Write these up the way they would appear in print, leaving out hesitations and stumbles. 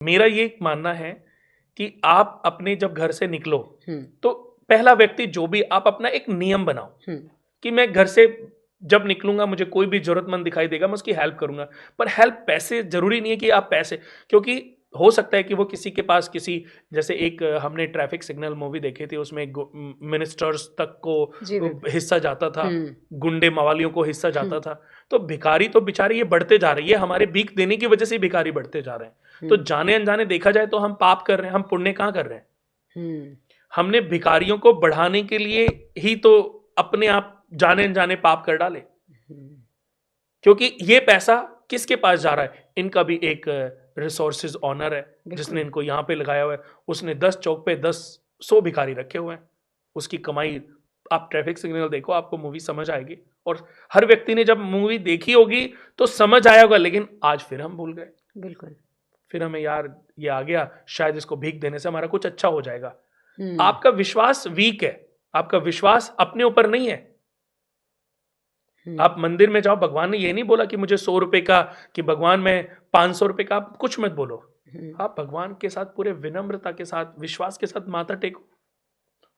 मेरा ये मानना है कि आप अपने जब घर से निकलो तो पहला व्यक्ति जो भी आप अपना एक नियम बनाओ कि मैं घर से जब निकलूंगा मुझे कोई भी जरूरतमंद दिखाई देगा मैं उसकी हेल्प करूंगा। पर हेल्प पैसे जरूरी नहीं है कि आप पैसे, क्योंकि हो सकता है कि वो किसी के पास किसी, जैसे एक हमने ट्रैफिक सिग्नल मूवी देखी थी उसमें मिनिस्टर्स तक को हिस्सा जाता था, गुंडे मवालियों को हिस्सा जाता था। तो भिखारी तो बेचारे ये बढ़ते जा रही है, हमारे भीख देने की वजह से भिखारी बढ़ते जा रहे हैं। तो जाने अनजाने देखा जाए तो हम पाप कर रहे हैं, हम पुण्य कहाँ कर रहे हैं? हमने भिखारियों को बढ़ाने के लिए ही तो अपने आप जाने अनजाने पाप कर डाले, क्योंकि ये पैसा किसके पास जा रहा है? इनका भी एक रिसोर्सेज ऑनर है जिसने इनको यहां पे लगाया हुआ है, उसने 10 चौक पे 100 भिखारी रखे हुए हैं, उसकी कमाई। आप ट्रैफिक सिग्नल देखो, आपको मूवी समझ आएगी। और हर व्यक्ति ने जब मूवी देखी होगी तो समझ आया होगा, लेकिन आज फिर हम भूल गए। बिल्कुल। फिर हमें यार ये आ गया, शायद इसको भीख देने से हमारा कुछ अच्छा हो जाएगा। आपका विश्वास वीक है, आपका विश्वास अपने ऊपर नहीं है। आप मंदिर में जाओ, भगवान ने ये नहीं बोला कि मुझे 100 रुपए का, कि भगवान मैं 500 रुपए का, आप कुछ मत बोलो। आप भगवान के साथ पूरे विनम्रता के साथ, विश्वास के साथ माथा टेको,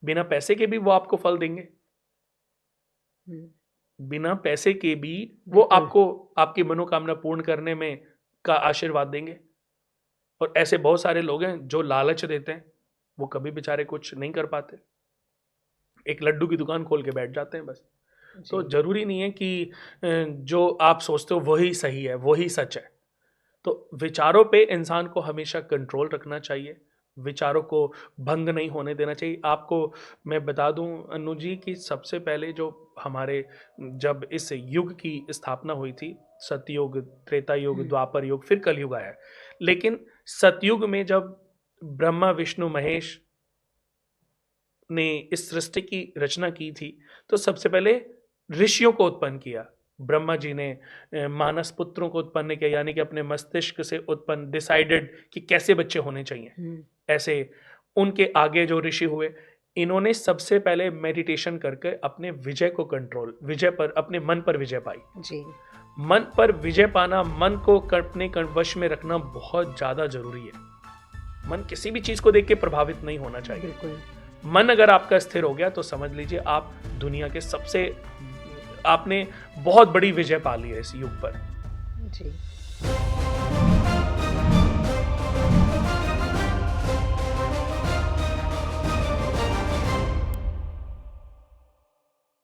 बिना पैसे के भी वो आपको फल देंगे। बिना पैसे के भी वो आपको आपकी मनोकामना पूर्ण करने में का आशीर्वाद देंगे। और ऐसे बहुत सारे लोग हैं जो लालच देते हैं, वो कभी बेचारे कुछ नहीं कर पाते, एक लड्डू की दुकान खोल के बैठ जाते हैं बस। तो जरूरी नहीं है कि जो आप सोचते हो वही सही है, वही सच है। तो विचारों पे इंसान को हमेशा कंट्रोल रखना चाहिए, विचारों को भंग नहीं होने देना चाहिए। आपको मैं बता दूं अनु जी कि सबसे पहले जो हमारे, जब इस युग की स्थापना हुई थी, सतयुग, त्रेता युग, द्वापर युग, फिर कलयुग आया। लेकिन सतयुग में जब ब्रह्मा विष्णु महेश ने इस सृष्टि की रचना की थी तो सबसे पहले ऋषियों को उत्पन्न किया। ब्रह्मा जी ने मानस पुत्रों को उत्पन्न किया, यानी कि अपने मस्तिष्क से उत्पन्न, डिसाइडेड कि कैसे बच्चे होने चाहिए। ऐसे उनके आगे जो ऋषि हुए, इन्होंने सबसे पहले मेडिटेशन करके अपने विजय को कंट्रोल, विजय पर, अपने मन पर विजय पाई जी। मन पर विजय पाना, मन को अपने वश में रखना बहुत ज्यादा जरूरी है। मन किसी भी चीज को देख के प्रभावित नहीं होना चाहिए। मन अगर आपका स्थिर हो गया तो समझ लीजिए आप दुनिया के सबसे, आपने बहुत बड़ी विजय पा ली है इस युग पर जी।